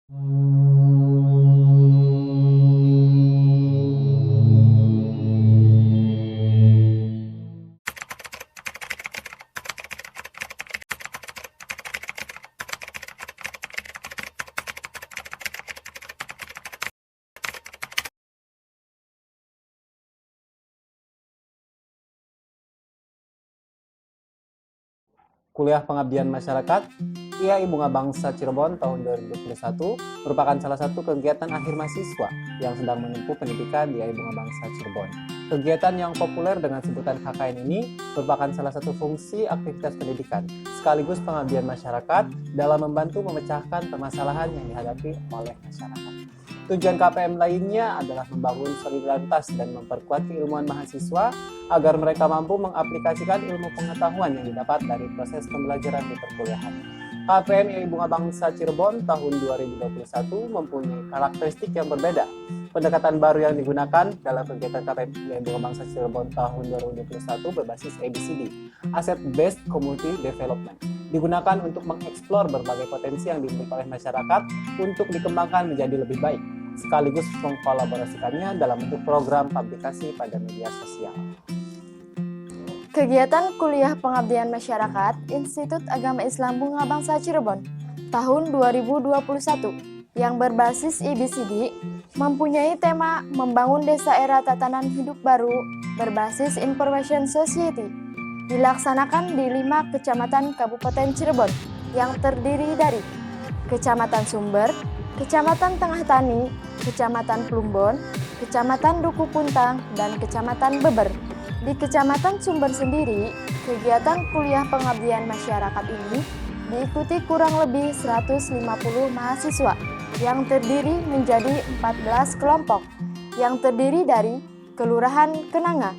Kuliah Pengabdian Masyarakat IAI Bunga Bangsa Cirebon tahun 2021 merupakan salah satu kegiatan akhir mahasiswa yang sedang menempuh pendidikan di IAI Bunga Bangsa Cirebon. Kegiatan yang populer dengan sebutan KKN ini merupakan salah satu fungsi aktivitas pendidikan sekaligus pengabdian masyarakat dalam membantu memecahkan permasalahan yang dihadapi oleh masyarakat. Tujuan KPM lainnya adalah membangun solidaritas dan memperkuat keilmuan mahasiswa agar mereka mampu mengaplikasikan ilmu pengetahuan yang didapat dari proses pembelajaran di perkuliahan. KPM IAI Bunga Bangsa Cirebon tahun 2021 mempunyai karakteristik yang berbeda. Pendekatan baru yang digunakan dalam kegiatan KPM IAI Bunga Bangsa Cirebon tahun 2021 berbasis ABCD, Asset Based Community Development. Digunakan untuk mengeksplor berbagai potensi yang dimiliki oleh masyarakat untuk dikembangkan menjadi lebih baik, sekaligus mengkolaborasikannya dalam bentuk program publikasi pada media sosial. Kegiatan Kuliah Pengabdian Masyarakat Institut Agama Islam Bunga Bangsa Cirebon tahun 2021 yang berbasis ABCD mempunyai tema membangun desa era tatanan hidup baru berbasis Information Society. Dilaksanakan di 5 kecamatan Kabupaten Cirebon yang terdiri dari Kecamatan Sumber, Kecamatan Tengah Tani, Kecamatan Plumbon, Kecamatan Duku Puntang, dan Kecamatan Beber. Di Kecamatan Sumber sendiri, kegiatan Kuliah Pengabdian Masyarakat ini diikuti kurang lebih 150 mahasiswa yang terdiri menjadi 14 kelompok yang terdiri dari Kelurahan Kenanga,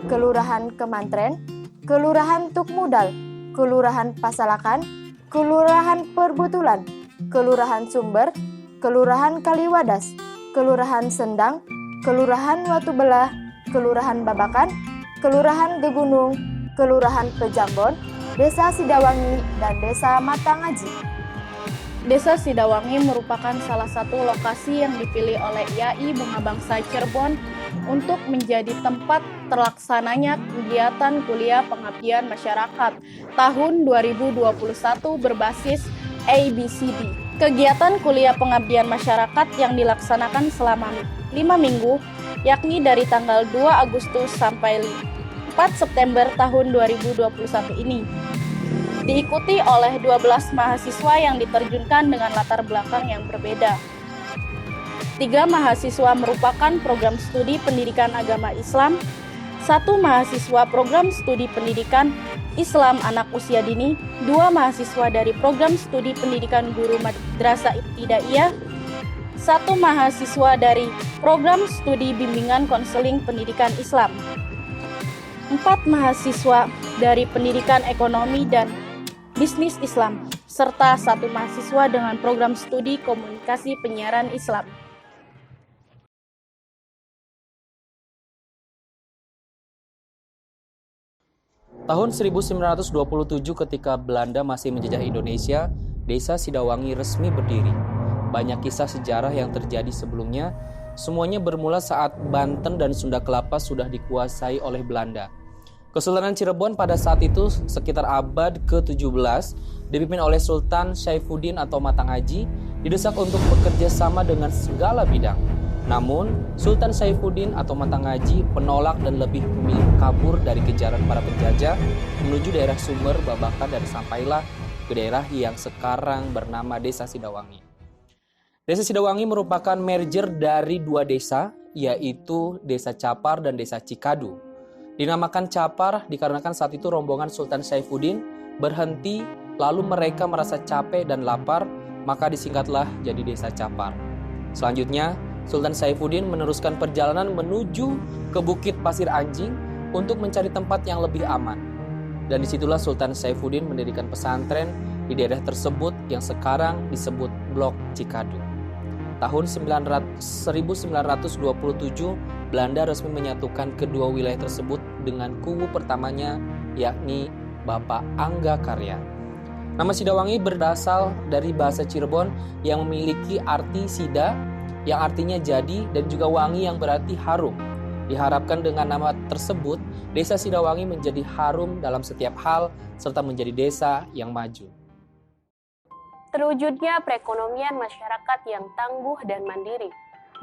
Kelurahan Kemantren, Kelurahan Tukmudal, Kelurahan Pasalakan, Kelurahan Perbutulan, Kelurahan Sumber, Kelurahan Kaliwadas, Kelurahan Sendang, Kelurahan Watubelah, Kelurahan Babakan, Kelurahan Gegunung, Kelurahan Pejambon, Desa Sidawangi, dan Desa Matangaji. Desa Sidawangi merupakan salah satu lokasi yang dipilih oleh IAI Bunga Bangsa Cirebon untuk menjadi tempat terlaksananya kegiatan Kuliah Pengabdian Masyarakat tahun 2021 berbasis ABCD. Kegiatan Kuliah Pengabdian Masyarakat yang dilaksanakan selama 5 minggu, yakni dari tanggal 2 Agustus sampai 4 September tahun 2021 ini. Diikuti oleh 12 mahasiswa yang diterjunkan dengan latar belakang yang berbeda. 3 mahasiswa merupakan program studi pendidikan agama Islam, 1 mahasiswa program studi pendidikan Islam anak usia dini, 2 mahasiswa dari program studi pendidikan guru madrasah ibtidaiyah, 1 mahasiswa dari program studi bimbingan konseling pendidikan Islam, 4 mahasiswa dari pendidikan ekonomi dan bisnis Islam, serta 1 mahasiswa dengan program studi komunikasi penyiaran Islam. Tahun 1927 ketika Belanda masih menjajah Indonesia, Desa Sidawangi resmi berdiri. Banyak kisah sejarah yang terjadi sebelumnya, semuanya bermula saat Banten dan Sunda Kelapa sudah dikuasai oleh Belanda. Kesultanan Cirebon pada saat itu sekitar abad ke-17 dipimpin oleh Sultan Saifuddin atau Matangaji didesak untuk bekerja sama dengan segala bidang. Namun, Sultan Saifuddin atau Matangaji penolak dan lebih memilih kabur dari kejaran para penjajah menuju daerah Sumber, Babakan, dan sampailah ke daerah yang sekarang bernama Desa Sidawangi. Desa Sidawangi merupakan merger dari 2 desa, yaitu Desa Capar dan Desa Cikadu. Dinamakan Capar dikarenakan saat itu rombongan Sultan Saifuddin berhenti, lalu mereka merasa capek dan lapar, maka disingkatlah jadi Desa Capar. Selanjutnya, Sultan Saifuddin meneruskan perjalanan menuju ke Bukit Pasir Anjing untuk mencari tempat yang lebih aman. Dan disitulah Sultan Saifuddin mendirikan pesantren di daerah tersebut yang sekarang disebut Blok Cikadu. Tahun 1927, Belanda resmi menyatukan kedua wilayah tersebut dengan kubu pertamanya, yakni Bapak Angga Karya. Nama Sidawangi berasal dari bahasa Cirebon yang memiliki arti sida, yang artinya jadi, dan juga wangi yang berarti harum. Diharapkan dengan nama tersebut, Desa Sidawangi menjadi harum dalam setiap hal, serta menjadi desa yang maju. Terwujudnya perekonomian masyarakat yang tangguh dan mandiri,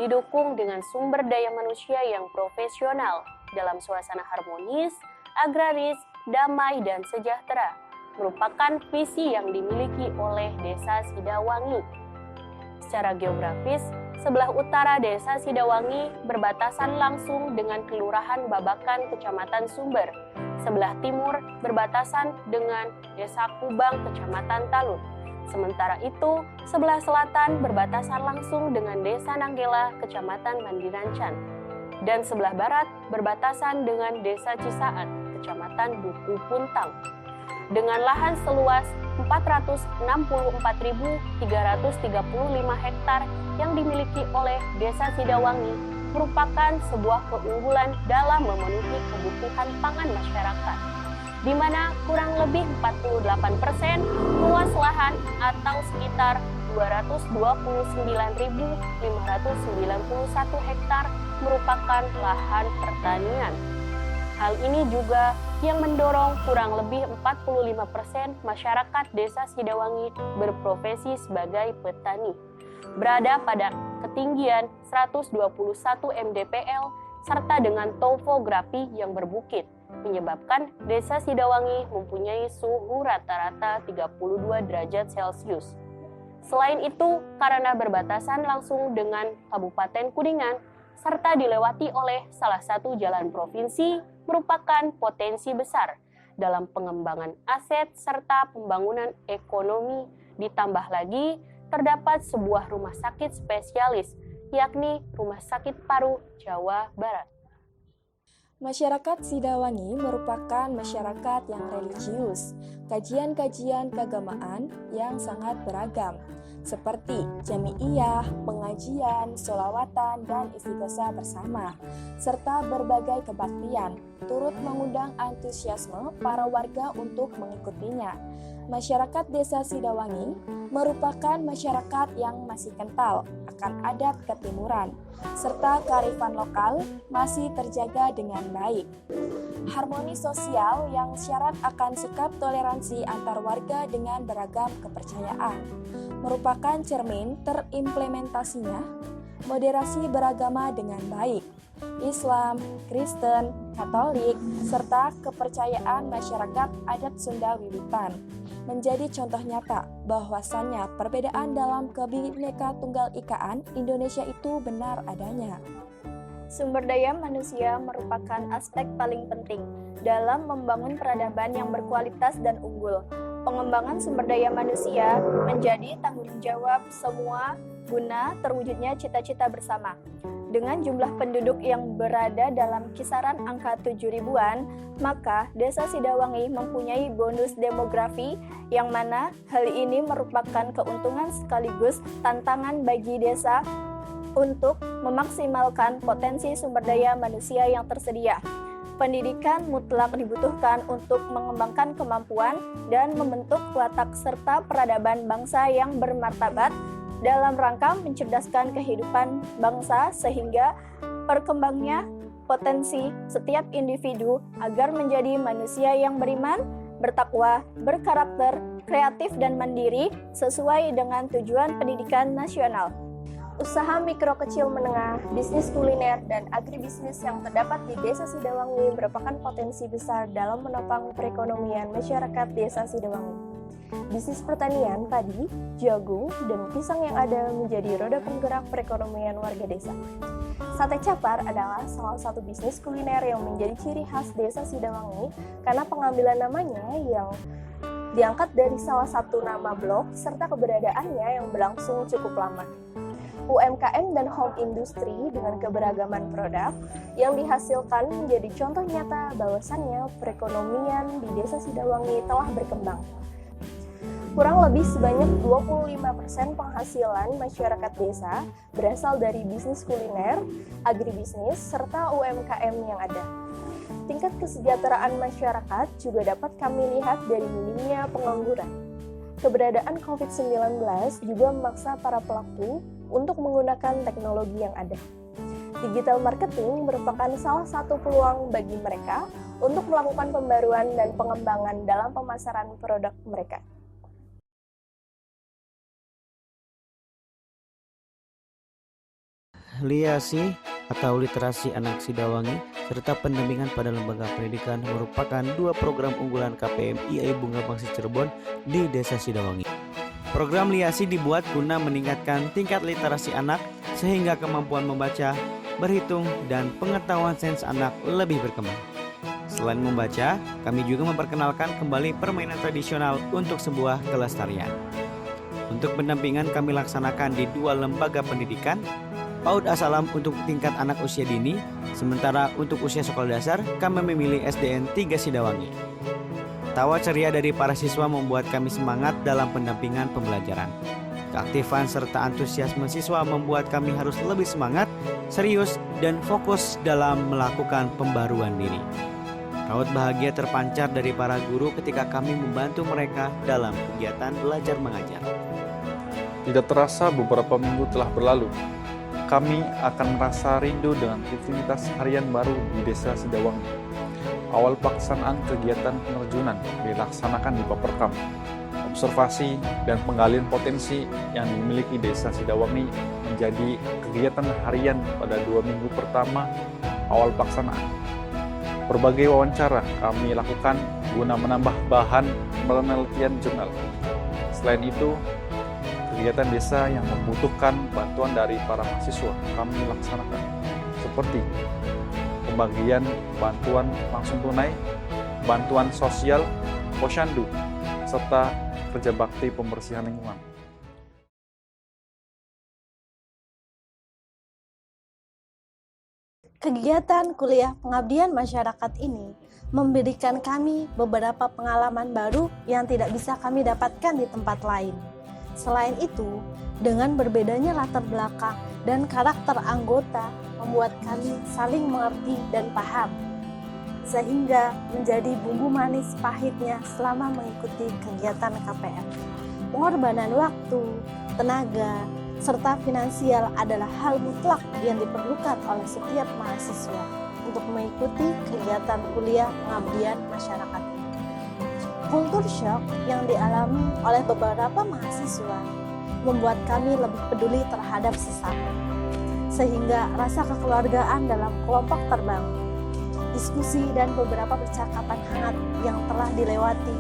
didukung dengan sumber daya manusia yang profesional dalam suasana harmonis, agraris, damai, dan sejahtera, merupakan visi yang dimiliki oleh Desa Sidawangi. Secara geografis, sebelah utara Desa Sidawangi berbatasan langsung dengan Kelurahan Babakan, Kecamatan Sumber. Sebelah timur berbatasan dengan Desa Kubang, Kecamatan Talun. Sementara itu, sebelah selatan berbatasan langsung dengan Desa Nanggela, Kecamatan Mandirancan. Dan sebelah barat berbatasan dengan Desa Cisaat, Kecamatan Duku Puntang. Dengan lahan seluas 464.335 hektar yang dimiliki oleh Desa Sidawangi merupakan sebuah keunggulan dalam memenuhi kebutuhan pangan masyarakat, di mana kurang lebih 48% luas lahan atau sekitar 229.591 hektar merupakan lahan pertanian. Hal ini juga yang mendorong kurang lebih 45% masyarakat Desa Sidawangi berprofesi sebagai petani, berada pada ketinggian 121 mdpl serta dengan topografi yang berbukit, menyebabkan Desa Sidawangi mempunyai suhu rata-rata 32 derajat Celcius. Selain itu, karena berbatasan langsung dengan Kabupaten Kuningan, serta dilewati oleh salah satu jalan provinsi, merupakan potensi besar dalam pengembangan aset serta pembangunan ekonomi. Ditambah lagi, terdapat sebuah rumah sakit spesialis, yakni Rumah Sakit Paru Jawa Barat. Masyarakat Sidawangi merupakan masyarakat yang religius, kajian-kajian keagamaan yang sangat beragam, seperti jamiiyah, pengajian, sholawatan, dan istighosah bersama, serta berbagai kebaktian, turut mengundang antusiasme para warga untuk mengikutinya. Masyarakat Desa Sidawangi merupakan masyarakat yang masih kental akan adat ketimuran, serta kearifan lokal masih terjaga dengan baik. Harmoni sosial yang syarat akan sikap toleransi antar warga dengan beragam kepercayaan merupakan cermin terimplementasinya moderasi beragama dengan baik. Islam, Kristen, Katolik, serta kepercayaan masyarakat adat Sunda Wiwitan menjadi contoh nyata bahwasannya perbedaan dalam Kebineka Tunggal Ikaan Indonesia itu benar adanya. Sumber daya manusia merupakan aspek paling penting dalam membangun peradaban yang berkualitas dan unggul. Pengembangan sumber daya manusia menjadi tanggung jawab semua guna terwujudnya cita-cita bersama. Dengan jumlah penduduk yang berada dalam kisaran angka 7.000-an, maka Desa Sidawangi mempunyai bonus demografi yang mana hal ini merupakan keuntungan sekaligus tantangan bagi desa untuk memaksimalkan potensi sumber daya manusia yang tersedia. Pendidikan mutlak dibutuhkan untuk mengembangkan kemampuan dan membentuk watak serta peradaban bangsa yang bermartabat dalam rangka mencerdaskan kehidupan bangsa sehingga berkembangnya potensi setiap individu agar menjadi manusia yang beriman, bertakwa, berkarakter, kreatif dan mandiri sesuai dengan tujuan pendidikan nasional. Usaha mikro kecil menengah, bisnis kuliner, dan agribisnis yang terdapat di Desa Sidawangi merupakan potensi besar dalam menopang perekonomian masyarakat Desa Sidawangi. Bisnis pertanian, padi, jagung, dan pisang yang ada menjadi roda penggerak perekonomian warga desa. Sate Capar adalah salah satu bisnis kuliner yang menjadi ciri khas Desa Sidawangi karena pengambilan namanya yang diangkat dari salah satu nama blok serta keberadaannya yang berlangsung cukup lama. UMKM dan home industry dengan keberagaman produk yang dihasilkan menjadi contoh nyata bahwasannya perekonomian di Desa Sidawangi telah berkembang. Kurang lebih sebanyak 25% penghasilan masyarakat desa berasal dari bisnis kuliner, agribisnis, serta UMKM yang ada. Tingkat kesejahteraan masyarakat juga dapat kami lihat dari minimnya pengangguran. Keberadaan COVID-19 juga memaksa para pelaku untuk menggunakan teknologi yang ada. Digital marketing merupakan salah satu peluang bagi mereka untuk melakukan pembaruan dan pengembangan dalam pemasaran produk mereka. LIASI atau Literasi Anak Sidawangi serta pendampingan pada lembaga pendidikan merupakan dua program unggulan KPM IAI Bunga Bangsa Cirebon di Desa Sidawangi. Program LIASI dibuat guna meningkatkan tingkat literasi anak sehingga kemampuan membaca, berhitung, dan pengetahuan sains anak lebih berkembang. Selain membaca, kami juga memperkenalkan kembali permainan tradisional untuk sebuah kelestarian. Untuk pendampingan kami laksanakan di dua lembaga pendidikan, PAUD Asalam untuk tingkat anak usia dini, sementara untuk usia sekolah dasar kami memilih SDN 3 Sidawangi. Tawa ceria dari para siswa membuat kami semangat dalam pendampingan pembelajaran. Keaktifan serta antusiasme siswa membuat kami harus lebih semangat, serius, dan fokus dalam melakukan pembaruan diri. Raut bahagia terpancar dari para guru ketika kami membantu mereka dalam kegiatan belajar mengajar. Tidak terasa beberapa minggu telah berlalu. Kami akan merasa rindu dengan rutinitas harian baru di Desa Sidawangi. Awal pelaksanaan kegiatan penerjunan dilaksanakan di Paperkam. Observasi dan penggalian potensi yang dimiliki Desa Sidawangi menjadi kegiatan harian pada 2 minggu pertama awal pelaksanaan. Berbagai wawancara kami lakukan guna menambah bahan penelitian jurnal. Selain itu, kegiatan desa yang membutuhkan bantuan dari para mahasiswa kami laksanakan, seperti pembagian bantuan langsung tunai, bantuan sosial, posyandu, serta kerja bakti pembersihan lingkungan. Kegiatan kuliah pengabdian masyarakat ini memberikan kami beberapa pengalaman baru yang tidak bisa kami dapatkan di tempat lain. Selain itu, dengan berbedanya latar belakang dan karakter anggota membuat kami saling mengerti dan paham, sehingga menjadi bumbu manis pahitnya selama mengikuti kegiatan KPM. Pengorbanan waktu, tenaga, serta finansial adalah hal mutlak yang diperlukan oleh setiap mahasiswa untuk mengikuti kegiatan kuliah pengabdian masyarakat ini. Kultur shock yang dialami oleh beberapa mahasiswa membuat kami lebih peduli terhadap sesama, sehingga rasa kekeluargaan dalam kelompok terbangun. Diskusi dan beberapa percakapan hangat yang telah dilewati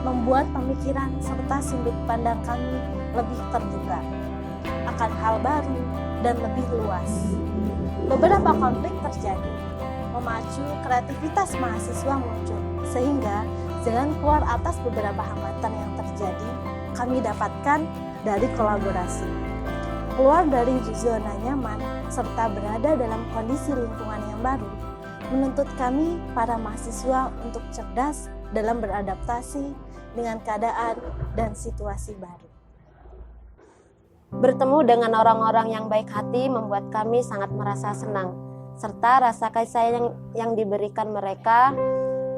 membuat pemikiran serta sudut pandang kami lebih terbuka akan hal baru dan lebih luas. Beberapa konflik terjadi, memacu kreativitas mahasiswa muncul, sehingga jalan keluar atas beberapa hambatan yang terjadi kami dapatkan dari kolaborasi. Keluar dari zona nyaman serta berada dalam kondisi lingkungan yang baru menuntut kami para mahasiswa untuk cerdas dalam beradaptasi dengan keadaan dan situasi baru. Bertemu dengan orang-orang yang baik hati membuat kami sangat merasa senang, serta rasa kasih sayang yang diberikan mereka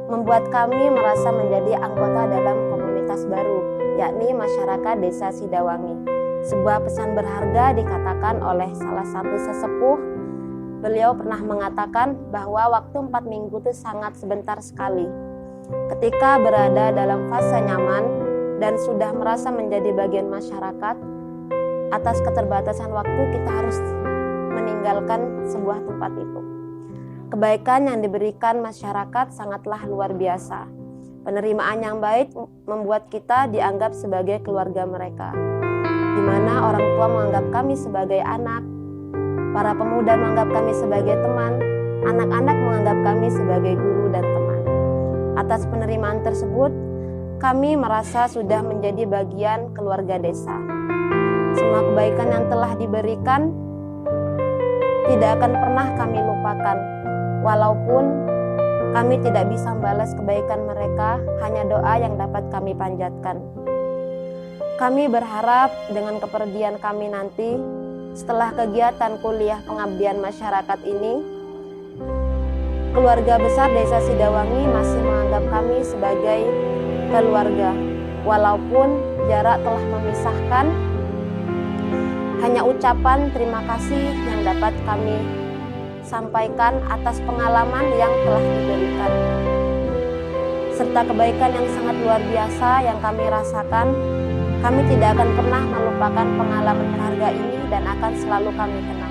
membuat kami merasa menjadi anggota dalam komunitas baru, yakni masyarakat Desa Sidawangi. Sebuah pesan berharga dikatakan oleh salah satu sesepuh. Beliau pernah mengatakan bahwa waktu 4 minggu itu sangat sebentar sekali. Ketika berada dalam fase nyaman dan sudah merasa menjadi bagian masyarakat, atas keterbatasan waktu kita harus meninggalkan sebuah tempat itu. Kebaikan yang diberikan masyarakat sangatlah luar biasa. Penerimaan yang baik membuat kita dianggap sebagai keluarga mereka, di mana orang tua menganggap kami sebagai anak, para pemuda menganggap kami sebagai teman, anak-anak menganggap kami sebagai guru dan teman. Atas penerimaan tersebut, kami merasa sudah menjadi bagian keluarga desa. Semua kebaikan yang telah diberikan tidak akan pernah kami lupakan, walaupun kami tidak bisa membalas kebaikan mereka, hanya doa yang dapat kami panjatkan. Kami berharap dengan kepergian kami nanti, setelah kegiatan kuliah pengabdian masyarakat ini, keluarga besar Desa Sidawangi masih menganggap kami sebagai keluarga, walaupun jarak telah memisahkan, hanya ucapan terima kasih yang dapat kami sampaikan atas pengalaman yang telah diberikan, serta kebaikan yang sangat luar biasa yang kami rasakan. Kami tidak akan pernah melupakan pengalaman berharga ini dan akan selalu kami kenang.